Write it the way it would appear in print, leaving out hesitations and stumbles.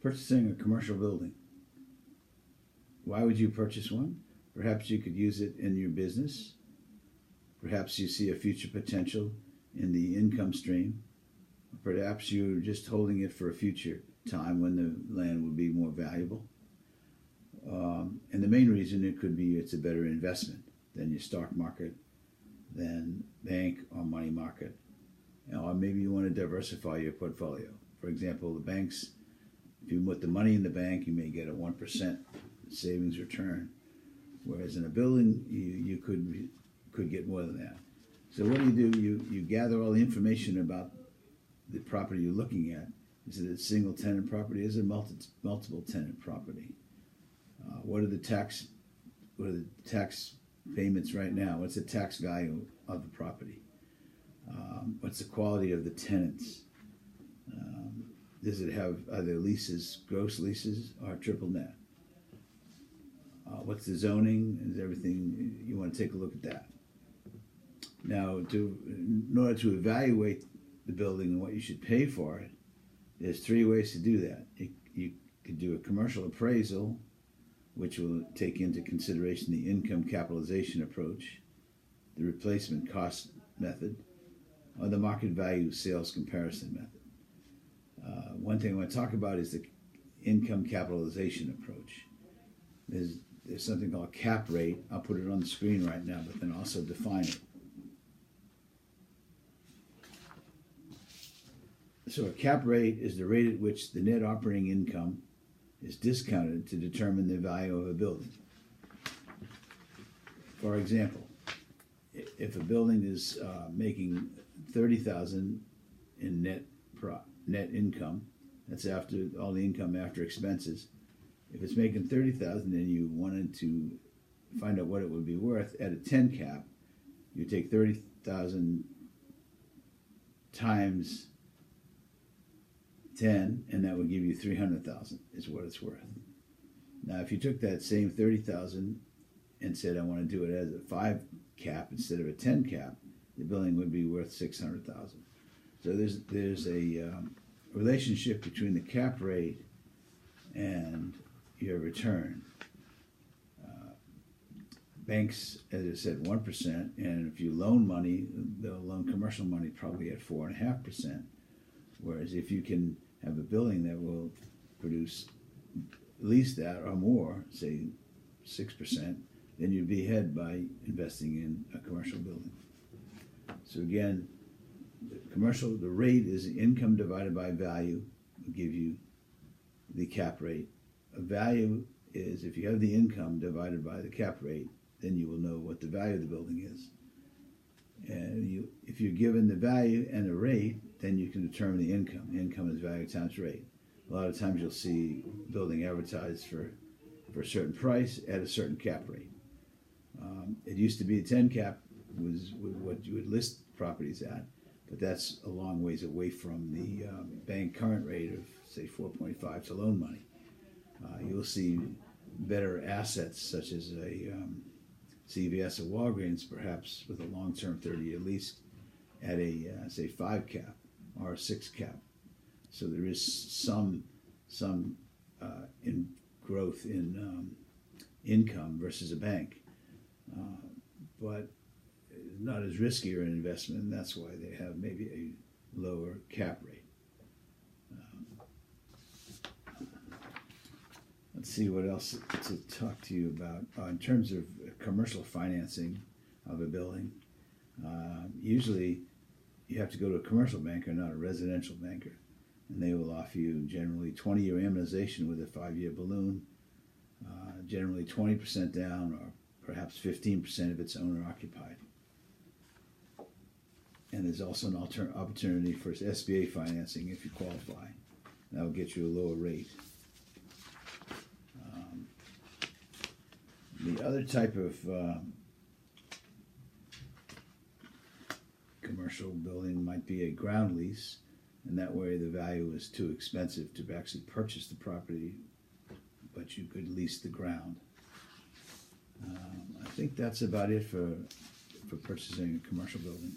Purchasing a commercial building. Why would you purchase one? Perhaps you could use it in your business. Perhaps you see a future potential in the income stream. Perhaps you're just holding it for a future time when the land would be more valuable. And the main reason it could be it's a better investment than your stock market, than bank or money market. Or maybe you want to diversify your portfolio. For example, the banks, if you put the money in the bank, you may get a 1% savings return. Whereas in a building, you could get more than that. So what do? You gather all the information about the property you're looking at. Is it a single tenant property? Is it multiple tenant property? What are the tax payments right now? What's the tax value of the property? What's the quality of the tenants? Does it have, are there leases, gross leases, or triple net? What's the zoning? Is everything, you want to take a look at that. Now, in order to evaluate the building and what you should pay for it, there's three ways to do that. You could do a commercial appraisal, which will take into consideration the income capitalization approach, the replacement cost method, or the market value sales comparison method. One thing I want to talk about is the income capitalization approach. There's something called cap rate. I'll put it on the screen right now, but then also define it. So a cap rate is the rate at which the net operating income is discounted to determine the value of a building. For example, if a building is making $30,000 in net income, that's after all the income after expenses. If it's making $30,000 and you wanted to find out what it would be worth at a 10 cap, you take 30,000 times 10, and that would give you 300,000 is what it's worth. Now, if you took that same 30,000 and said, I want to do it as a 5 cap instead of a 10 cap, the building would be worth 600,000. So there's a relationship between the cap rate and your return. Banks, as I said, 1%, and if you loan money, they'll loan commercial money probably at 4.5%. Whereas if you can have a building that will produce at least that or more, say 6%, then you'd be ahead by investing in a commercial building. So again, the rate is income divided by value, will give you the cap rate. A value is, if you have the income divided by the cap rate, then you will know what the value of the building is. And if you're given the value and the rate, then you can determine the income. Income is value times rate. A lot of times you'll see building advertised for a certain price at a certain cap rate. It used to be a 10 cap was what you would list properties at, but that's a long ways away from the bank current rate of, say, 4.5 to loan money. You'll see better assets such as a CVS or Walgreens, perhaps with a long-term 30-year lease at a, say, 5 cap or a 6 cap. So there is some in growth in income versus a bank, but not as risky an investment, and that's why they have maybe a lower cap rate. Let's see what else to talk to you about. In terms of commercial financing of a building, usually you have to go to a commercial banker, not a residential banker. And they will offer you generally 20-year amortization with a 5-year balloon, generally 20% down or perhaps 15% if it's owner-occupied. And there's also an opportunity for SBA financing if you qualify. That will get you a lower rate. The other type of commercial building might be a ground lease, and that way the value is too expensive to actually purchase the property, but you could lease the ground. I think that's about it for purchasing a commercial building.